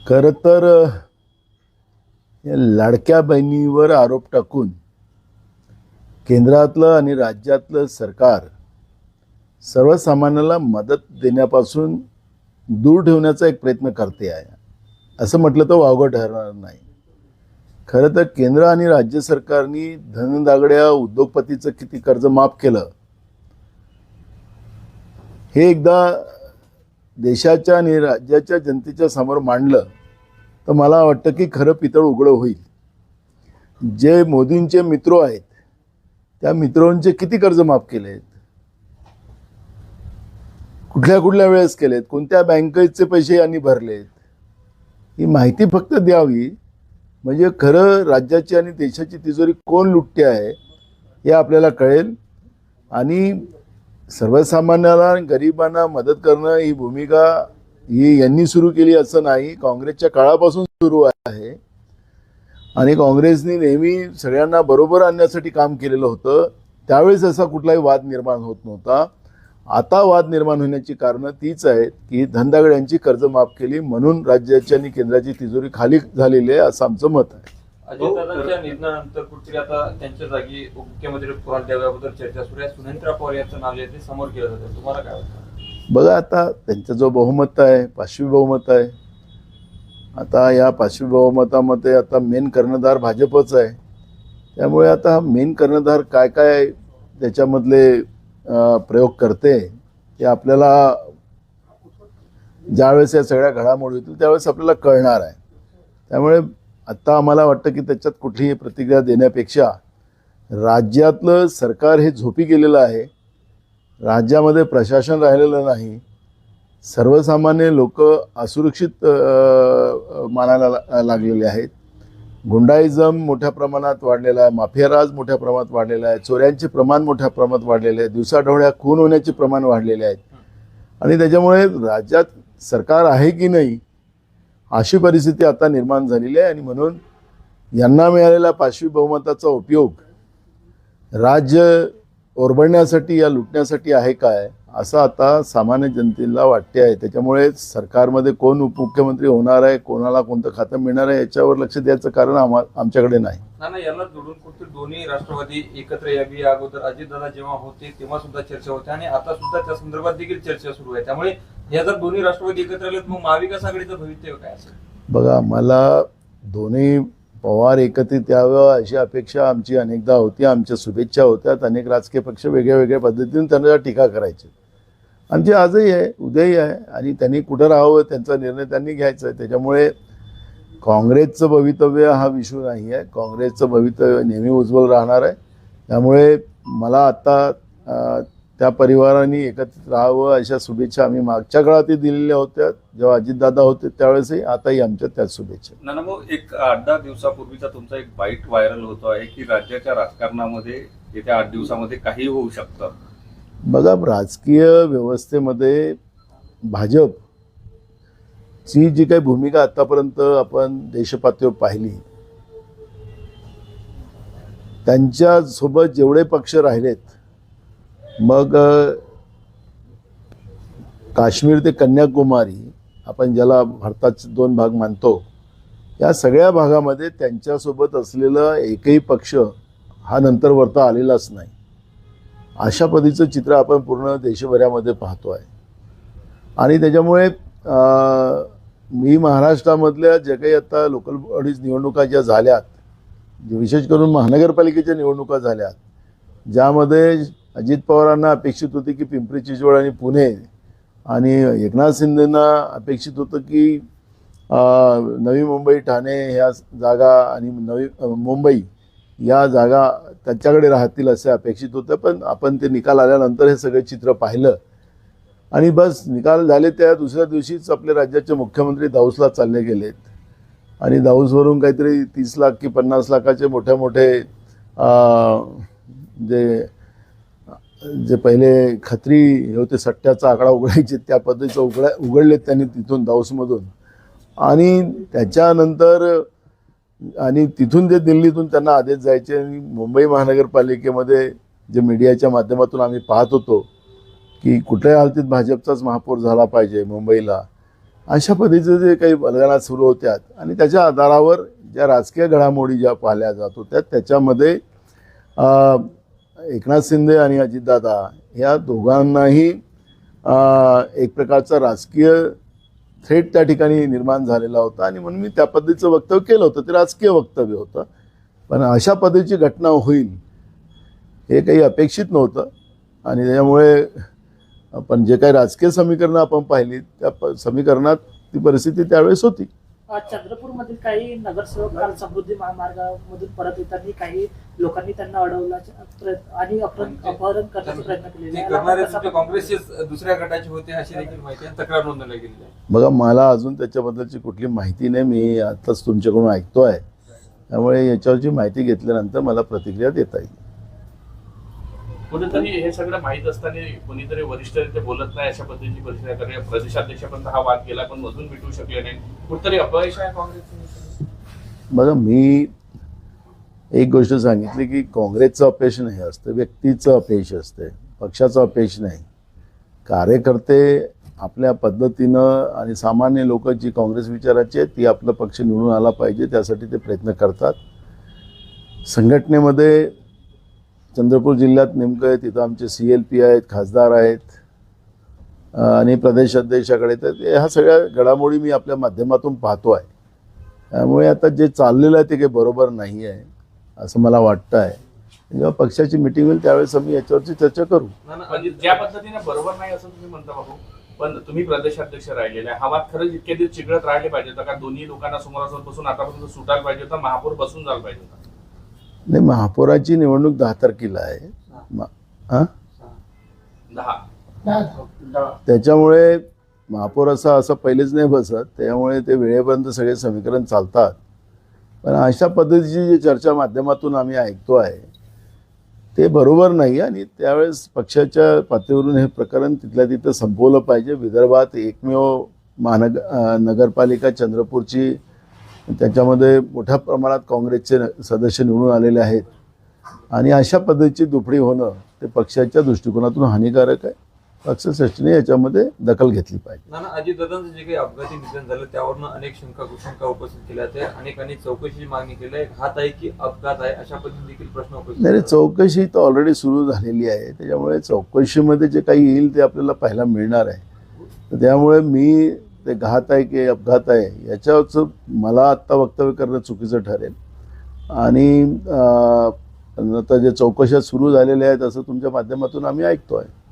खरं तर या लाडक्या बहिणीवर आरोप टाकून केंद्रातलं आणि राज्यातलं सरकार सर्वसामान्याला मदत देण्यापासून दूर ठेवण्याचा एक प्रयत्न करते आहे, असं म्हटलं तर वावगं ठरणार नाही. खरं तर केंद्र आणि राज्य सरकारनी धनदागड्या उद्योगपतीचं किती कर्ज माफ केलं हे एकदा देशाच्या आणि राज्याच्या जनतेच्या समोर मांडलं तर मला वाटतं की खरं पितळ उघडं होईल. जे मोदींचे मित्र आहेत त्या मित्रांचे किती कर्ज माफ केलेत, कुठल्या कुठल्या वेळेस केलेत, कोणत्या बँकेचे पैसे यांनी भरलेत, ही माहिती फक्त द्यावी. म्हणजे खरं राज्याची आणि देशाची तिजोरी कोण लुटते आहे हे आपल्याला कळेल. आणि सर्वसामान्याला गरिबांना मदत करणं ही भूमिका ही यांनी सुरू केली असं नाही, काँग्रेसच्या काळापासून सुरू आहे. आणि काँग्रेसने नेहमी सगळ्यांना बरोबर आणण्यासाठी काम केलेलं होतं. त्यावेळेस असा कुठलाही वाद निर्माण होत नव्हता. आता वाद निर्माण होण्याची कारणं तीच आहेत की धनदागड्यांची कर्ज माफ केली म्हणून राज्याची आणि केंद्राची तिजोरी खाली झालेली आहे, असं आमचं मत आहे. अजितदादांच्या निधनानंतर कुठेतरी आता त्यांच्या जागी मुख्यमंत्री पद द्याव्याबद्दल चर्चा सुरू आहे. सुनेत्रा पवार यांचं नाव जे ते समोर केलं जातं, तुम्हाला काय वाटतं? बघा, आता त्यांचा जो बहुमत आहे, पाचवी बहुमत आहे. आता या पाचवी बहुमतामध्ये आता मेन कर्णधार भाजपच आहे. त्यामुळे आता मेन कर्णधार काय काय त्याच्यामधले प्रयोग करते ते आपल्याला ज्यावेळेस या सगळ्या घडामोडी होतील त्यावेळेस आपल्याला कळणार आहे. त्यामुळे आत्ता आम्हाला वाटतं की त्याच्यात कुठलीही प्रतिक्रिया देण्यापेक्षा राज्यातलं सरकार हे झोपी गेलेलं आहे. राज्यामध्ये प्रशासन राहिलेलं नाही. सर्वसामान्य लोक असुरक्षित मानायला लागलेले आहेत. गुंडाईजम मोठ्या प्रमाणात वाढलेला आहे, माफियाराज मोठ्या प्रमाणात वाढलेला आहे, चोऱ्यांचे प्रमाण मोठ्या प्रमाणात वाढलेले आहे, दिवसाढवळ्या खून होण्याचे प्रमाण वाढलेले आहेत. आणि त्याच्यामुळे राज्यात सरकार आहे की नाही अशी परिस्थिती आता निर्माण झालेली आहे. आणि म्हणून यांना मिळालेला पाचवी बहुमताचा उपयोग राज्य ओरबडण्यासाठी या लुटण्यासाठी आहे काय असं आता सामान्य जनतेला वाटते आहे. त्याच्यामुळे सरकारमध्ये कोण उपमुख्यमंत्री होणार आहे, कोणाला कोणतं खातं मिळणार आहे याच्यावर लक्ष द्यायचं कारण आमच्याकडे नाही. याला जोडून कुठे दोन्ही राष्ट्रवादी एकत्र यावी. अगोदर अजितदादा जेव्हा होते तेव्हा सुद्धा चर्चा होते आणि आता सुद्धा त्या संदर्भात देखील चर्चा सुरू आहे. त्यामुळे या जर दोन्ही राष्ट्रवादी एकत्र आले मग महाविकास आघाडीचं भवितव्य काय असेल? बघा, मला दोन्ही पवार एकत्रित यावं अशी अपेक्षा आमची अनेकदा होती, आमच्या शुभेच्छा होत्या. अनेक राजकीय पक्ष वेगळ्या वेगळ्या पद्धतीने त्यांना टीका करायची. आमची आजही आहे, उद्याही आहे. आणि त्यांनी कुठं राहावं त्यांचा निर्णय त्यांनी घ्यायचा आहे. त्याच्यामुळे काँग्रेसचं भवितव्य हा विषय नाही आहे. काँग्रेसचं भवितव्य नेहमी उज्ज्वल राहणार आहे. त्यामुळे मला आता त्या परिवारांनी एकत्रित राहावं अशा शुभेच्छा आम्ही मागच्या काळातही दिलेल्या होत्या, जेव्हा अजितदादा होते त्यावेळेसही. आताही आमच्या त्याच शुभेच्छा. नाना, एक 8-10 दिवसापूर्वीचा तुमचा एक बाईट व्हायरल होतो आहे की राज्याच्या राजकारणामध्ये येत्या 8 दिवसामध्ये काही होऊ शकतं. बघा, राजकीय व्यवस्थेमध्ये भाजपची जी काही भूमिका आतापर्यंत आपण देशपातळीवर पाहिली, त्यांच्यासोबत जेवढे पक्ष राहिलेत, मग काश्मीर ते कन्याकुमारी आपण ज्याला भारताचे 2 भाग मानतो, या सगळ्या भागामध्ये त्यांच्यासोबत असलेला एकही पक्ष हा नंतर वरता आलेलाच नाही. अशा पद्धतीचं चित्र आपण पूर्ण देशभरामध्ये पाहतो आहे. आणि त्याच्यामुळे मी महाराष्ट्रामधल्या जे काही आता लोकल बॉडीज निवडणुका ज्या झाल्यात, विशेष करून महानगरपालिकेच्या निवडणुका झाल्यात, ज्यामध्ये अजित पवारांना अपेक्षित होते की पिंपरी चिंचवड आणि पुणे, आणि एकनाथ शिंदेंना अपेक्षित होतं की नवी मुंबई, ठाणे ह्या जागा आणि नवी मुंबई या जागा त्यांच्याकडे राहतील असे अपेक्षित होतं. पण आपण ते निकाल आल्यानंतर हे सगळे चित्र पाहिलं आणि बस निकाल झाले त्या दुसऱ्या दिवशीच आपले राज्याचे मुख्यमंत्री दाऊसला चालले गेलेत. आणि दाऊसवरून काहीतरी 30 लाख की 50 लाखाचे मोठे मोठे जे पहिले खत्री होते, सट्ट्याचा आकडा उघडायचे त्या पद्धतीचं उघडलेत त्यांनी तिथून दाऊसमधून. आणि त्याच्यानंतर आणि तिथून जे दिल्लीतून त्यांना आदेश जायचे. आणि मुंबई महानगरपालिकेमध्ये जे मीडियाच्या माध्यमातून आम्ही पाहत होतो की कुठल्याही हालतीत भाजपचाच महापौर झाला पाहिजे मुंबईला, अशा पद्धतीचे जे काही बलगाला सुरू होत्यात आणि त्याच्या आधारावर ज्या राजकीय घडामोडी ज्या पाहिल्या जात होत्या त्याच्यामध्ये एकनाथ शिंदे आणि अजितदादा या दोघांनाही एक प्रकारचा राजकीय थ्रेट त्या ठिकाणी निर्माण झालेला होता आणि म्हणून मी त्या पद्धतीचं वक्तव्य केलं होतं. ते राजकीय वक्तव्य होतं, पण अशा पद्धतीची घटना होईल हे काही अपेक्षित नव्हतं आणि त्यामुळे पण जे काही राजकीय समीकरणं आपण पाहिली त्या समीकरणात ती परिस्थिती त्यावेळेस होती. चंद्रपूरमधील काही नगरसेवक काल समृद्धी महामार्गामधून परत येताना काही लोकांनी त्यांना अडवला आणि अपहरण करण्याचा प्रयत्न केलेला ते करणारे तुमच्या काँग्रेसचेच दुसऱ्या गटाचे होते अशी देखील माहिती आहे, तक्रार नोंदवली गेली आहे. बघा, मला अजून त्याच्याबद्दलची कुठली माहिती नाही. मी आताच तुमच्याकडून ऐकतोय, त्यामुळे याच्यावरची माहिती घेतल्यानंतर मला प्रतिक्रिया देता येईल. कुठेतरी हे सगळं माहीत असताना कोणीतरी वरिष्ठ ते बोलत नाही अशा पद्धतीची परिस्थिती आहे. प्रदेशाध्यक्षापर्यंत हा वाद गेला पण मधून मिटू शकले नाही. कुठेतरी अपयश आहे काँग्रेसचं. बघा, मी एक गोष्ट सांगितली की काँग्रेसचं अपयश नाही असतं, व्यक्तीचं अपयश असते, पक्षाचं अपयश नाही. कार्यकर्ते आपल्या पद्धतीनं आणि सामान्य लोक जी काँग्रेस विचाराची आहेत ती आपला पक्ष निवडून आला पाहिजे त्यासाठी ते प्रयत्न करतात. संघटनेमध्ये चंद्रपूर जिल्ह्यात नेमकं तिथं आमचे CLP आहेत, खासदार आहेत आणि प्रदेश अध्यक्षाकडे, तर ह्या सगळ्या घडामोडी मी आपल्या माध्यमातून पाहतो आहे. त्यामुळे आता जे चाललेलं आहे ते काही बरोबर नाही आहे असं मला वाटतं आहे. जेव्हा पक्षाची मिटिंग होईल त्यावेळेस आम्ही याच्यावरची चर्चा करू. ज्या पद्धतीने बरोबर नाही असं तुम्ही म्हणता बाबू, पण तुम्ही प्रदेशाध्यक्ष राहिलेले आहे, हा वाद खरंच इतके दिवस चिघळत राहिले पाहिजे का? दोन्ही लोकांना समोरासमोर बसून आतापर्यंत सुटायला पाहिजे होता, महापौर बसून जायला पाहिजे होता. नाही, महापौराची निवडणूक 10 तारखेला आहे. 10 त्याच्यामुळे महापौर असं पहिलेच नाही बसत, त्यामुळे ते वेळेपर्यंत सगळे समीकरण चालतात. पण अशा पद्धतीची जी चर्चा माध्यमातून आम्ही ऐकतो आहे ते बरोबर नाही आणि त्यावेळेस पक्षाच्या पातळीवरून हे प्रकरण तिथल्या तिथं संपवलं पाहिजे. विदर्भात एकमेव नगरपालिका चंद्रपूरची, त्याच्यामध्ये मोठ्या प्रमाणात काँग्रेसचे सदस्य निवडून आलेले आहेत आणि अशा पद्धतीची दुफडी होणं ते पक्षाच्या दृष्टिकोनातून हानिकारक आहे. पक्षश्रेष्ठीने याच्यामध्ये दखल घेतली पाहिजे. नाना, अजितदादांचं जे काही अपघाती निधन झालं त्यावरनं अनेक शंका उपस्थित केल्या त्या, अनेकांनी चौकशीची मागणी केली आहे. घात आहे की अपघात आहे अशा पद्धतीने देखील प्रश्न उपस्थित. नाही, चौकशी तर ऑलरेडी सुरू झालेली आहे, त्याच्यामुळे चौकशीमध्ये जे काही येईल ते आपल्याला पाहायला मिळणार आहे. तर त्यामुळे मी ते घात आहे की अपघात आहे याच्यावरचं मला आत्ता वक्तव्य करणं चुकीचं ठरेल. आणि आता जे चौकशा सुरू झालेल्या आहेत असं तुमच्या माध्यमातून आम्ही ऐकतो आहे.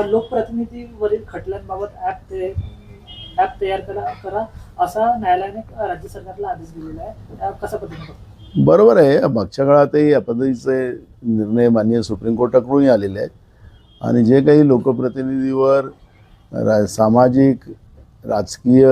लोकप्रतिनिधीवरील खटल्यांबाबत ॲप तयार करा असा न्यायालयाने राज्य सरकारला आदेश दिलेला आहे. कसा पद्धतीने? बरोबर आहे. मागच्या काळातही या पद्धतीचे निर्णय माननीय सुप्रीम कोर्टाकडूनही आलेले आहेत आणि जे काही लोकप्रतिनिधीवर सामाजिक, राजकीय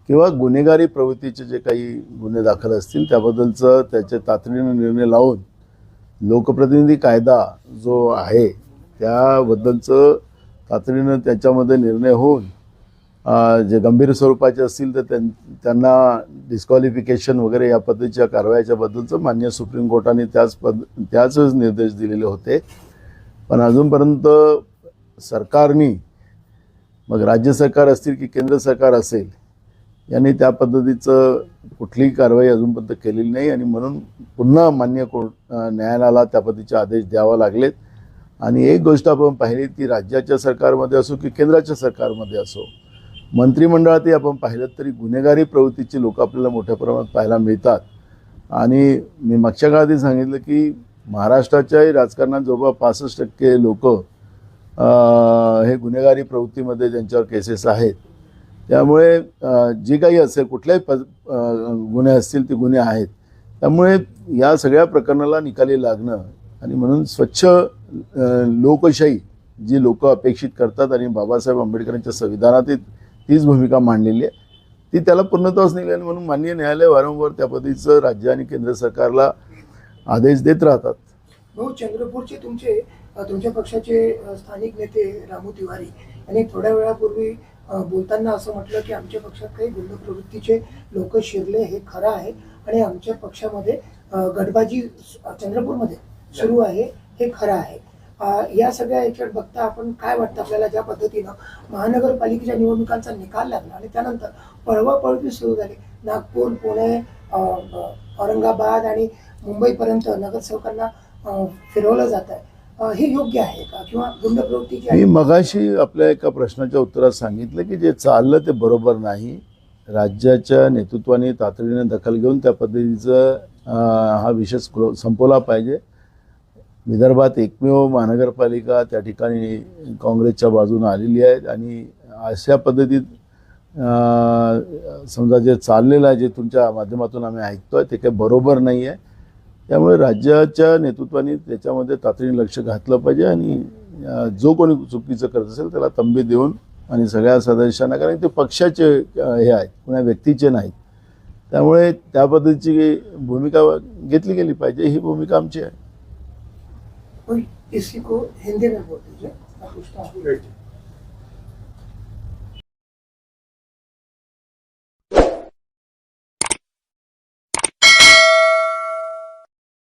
किंवा गुन्हेगारी प्रवृत्तीचे जे काही गुन्हे दाखल असतील त्याबद्दलचं त्याचे तातडीनं निर्णय लावून लोकप्रतिनिधी कायदा जो आहे त्याबद्दलचं तातडीनं त्याच्यामध्ये निर्णय होऊन जे गंभीर स्वरूपाचे असतील तर त्यांना डिस्क्वालिफिकेशन वगैरे या पद्धतीच्या कारवाईच्या बद्दलचं मान्य सुप्रीम कोर्टाने त्याच निर्देश दिलेले होते. पण अजूनपर्यंत सरकारने, मग राज्य सरकार असतील की केंद्र सरकार असेल, यांनी त्या पद्धतीचं कुठलीही कारवाई अजूनपर्यंत केलेली नाही आणि म्हणून पुन्हा मान्य न्यायालयाला त्या पद्धतीचे आदेश द्यावा लागलेत. आणि एक गोष्ट आपण पाहिली की राज्याच्या सरकारमध्ये असो की केंद्राच्या सरकारमध्ये असो, मंत्रिमंडळातही आपण पाहिलं तरी गुन्हेगारी प्रवृत्तीची लोक आपल्याला मोठ्या प्रमाणात पाहायला मिळतात. आणि मी मागच्या काळातही सांगितलं की महाराष्ट्राच्याही राजकारणात जवळपास 65% लोक हे गुन्हेगारी प्रवृत्तीमध्ये ज्यांच्यावर केसेस आहेत. त्यामुळे जे काही असेल कुठल्याही गुन्हे असतील ते गुन्हे आहेत. त्यामुळे या सगळ्या प्रकरणाला निकाली लागणं आणि म्हणून स्वच्छ लोकशाही जी लोक अपेक्षित करतात आणि बाबासाहेब आंबेडकरांच्या संविधानात तीच भूमिका मांडलेली आहे ती त्याला पूर्णत्वास निघाली आणि म्हणून माननीय न्यायालय वारंवार त्या पद्धतीचं राज्य आणि केंद्र सरकारला आदेश देत राहतात. भाऊ, चंद्रपूरचे तुमच्या पक्षाचे स्थानिक नेते रामू तिवारी यांनी थोड्या वेळापूर्वी बोलताना असं म्हटलं की आमच्या पक्षात काही गुंड प्रवृत्तीचे लोक शिरले हे खरं आहे आणि आमच्या पक्षामध्ये गटबाजी चंद्रपूरमध्ये सुरू आहे हे खरं आहे. या सगळ्या याच्यात बघता आपण काय वाटतं आपल्याला, ज्या पद्धतीनं महानगरपालिकेच्या निवडणुकांचा निकाल लागला आणि त्यानंतर पळवापळवी सुरू झाली, नागपूर, पुणे, औरंगाबाद आणि मुंबईपर्यंत नगरसेवकांना फिरवलं जात आहे, हे योग्य आहे का? किंवा गुंड प्रवृत्ती जी मी आहे मगाशी आपल्या एका प्रश्नाच्या उत्तरात सांगितलं की जे चाललं ते बरोबर नाही. राज्याच्या नेतृत्वाने तातडीने दखल घेऊन त्या पद्धतीचं हा विषय संपवला पाहिजे. विदर्भात एकमेव महानगरपालिका त्या ठिकाणी काँग्रेसच्या बाजूने आलेली आहे आणि अशा पद्धतीत समजा जे चाललेलं आहे, जे तुमच्या माध्यमातून आम्ही ऐकतोय ते काही बरोबर नाही आहे. त्यामुळे राज्याच्या नेतृत्वाने त्याच्यामध्ये तातडीने लक्ष घातलं पाहिजे आणि जो कोणी चुकीचं करत असेल त्याला तंबी देऊन आणि सगळ्या सदस्यांना, कारण ते पक्षाचे हे आहेत, कुणा व्यक्तीचे नाहीत, त्यामुळे त्या पद्धतीची भूमिका घेतली गेली पाहिजे. ही भूमिका आमची आहे. कोई किसी को हिंदी में बोल दीजिए.